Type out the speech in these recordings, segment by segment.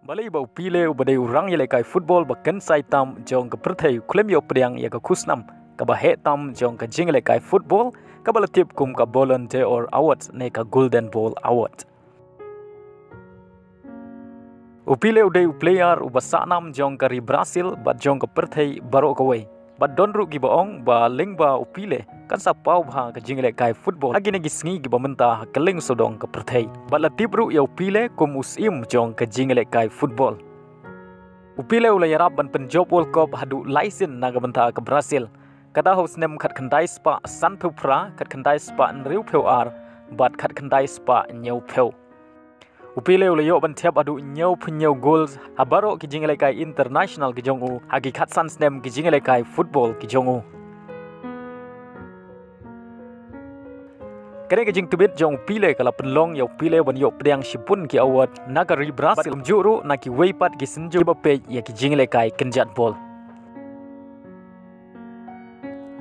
Balei bau Pele ubadai urang yelai kai football bakan sai tam jong ke perthai Khlem yo Pdiang ya ka khusnam ka ba he tam jong ka jing yelai kai football ka balatip kum ka Ballon or award ne ka Golden Ball award. Upile udai player ubasanam jong ka ri Brazil ba jong ka perthai baro ka wei. Ba donru gi baong ba ling ba upile kan sa pau bha ka jing yelai kai football agi ne gi sngi gi ba menta ka ling sodong ka perthai. Ba latip ru ya upile kum usim jong ka jing yelai kai football. Upile ula yarab ban penjob World Cup hadu laisin naga menta ka Brazil. Kada hos nem khat khandai spa san pheu phra khat khandai spa nriu pheu ar bat khat khandai spa nyau pheu. Upile ula yo ban thiap adu nyau phnyau goals habaro ki jingle kai international ki jongu hagi khat san snem ki jingle kai football ki jongu. Kare ki jing tubit jong Pele kala penlong yo Pele ban yo Pdiang sipun ki award naga ri Brazil juru na ki weipat ki sinju ba pe ya ki jingle kai kenjat ball.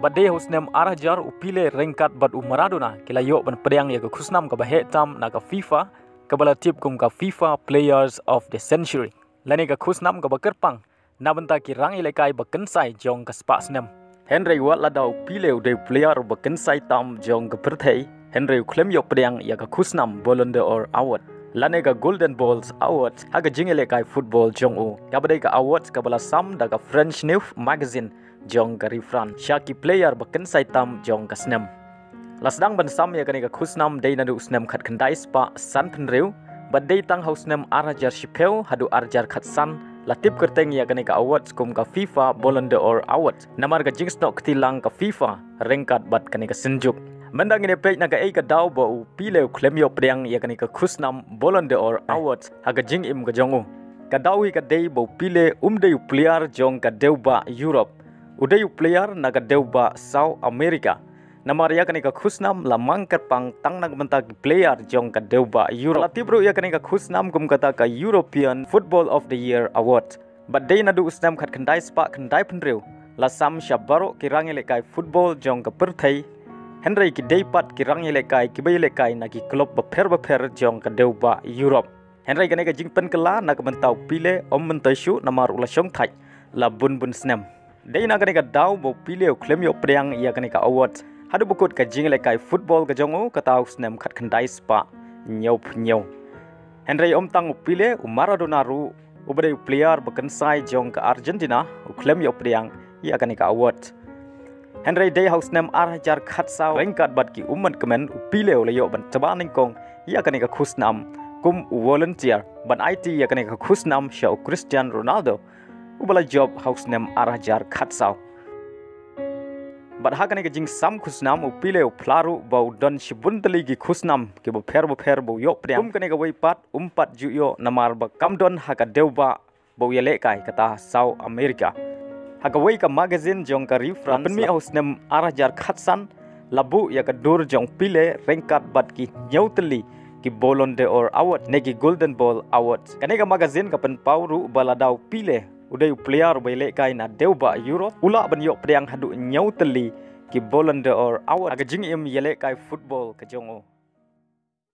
Badai husnem arajar upile rengkat bad Maradona kila yo ban Pdiang ya ka khusnam ka bahe tam na ka FIFA kabala tip kum ka FIFA Players of the Century. Lani ka khusnam ka bakerpang nabanta ki rang ilekai bakensai jong ka spa snem. Henry wat ladau Pele de player bakensai tam jong ka perthai. Henry Khlem yo Pdiang ya ka khusnam Ballon or award. Lani ka Golden Balls award haga jingilekai football jong u. Kabadai ka awards kabala sam da ka French News magazine jong ka rifran. Shaki player bakensai tam jong ka snem. Lasdang ban sam ya kanika khusnam dei nadu snem khat khandai spa san penriu bad dei tang hausnem arajar shipeu hadu arjar khat san latip kerteng ya kanika awards kum ka FIFA Ballon or award namar ka jingsno ktilang ka FIFA rengkat bad kanika senjuk mendang ini page naga ei ka dau bo Pele Khlem yo Pdiang ya kanika khusnam Ballon or award haga jing im ka jongu ka dawi ka dei bo Pele dei player jong ka deuba Europe udei player naga deuba South America Namaria kanika khusnam lamang kerpang tang nagmenta player jong ka deuba Europe. Latibro ya kanika khusnam kum kata ka European Football of the Year Award. But day nadu usnam khat khandai spa khandai penriu. Lasam syabaro kirang lekai football jong ka perthai. Henry ki deipat kirang lekai kibai lekai nagi klub beper jong ka deuba Europe. Henry kanika jingpen kala nagmentau Pele mentaisu namar ula syong thai la bun snam. Day na kanika dau bo Pele Khlem yo Pdiang ya kanika award. Hadu bukut ka jingle kai football ka jongu kata usnem khat khandai spa nyau phnyau. Henry tang Pele Maradona ru ubade player bakensai jong ka Argentina Khlem yo Pdiang ya kanika award. Henry day house nem arjar khat saw rengkat bat ki umman kemen Pele le yo ban tabaning kong ya kanika khusnam kum volunteer ban IT ya kanika khusnam show Cristiano Ronaldo ubala job house nem arjar khat saw. But hakane jing sam khusnam Pele plaru bau don shibuntali gi khusnam ke bo pher bo yo Pdiang kane ga weipat umpat ju yo namar ba kamdon haka deuba bo yele kai kata South America haka wei ka magazine jong ka reference penmi ausnem arajar khatsan labu ya ka dur jong Pele rengkat bat ki nyautali ki Ballon or award negi Golden Ball award kane ga magazine ka pen pauru baladau Pele udai player bele kai na deuba Europe ula ban yo Pdiang hadu nyautali ki Ballon or award aga jing im yele kai football ka jongo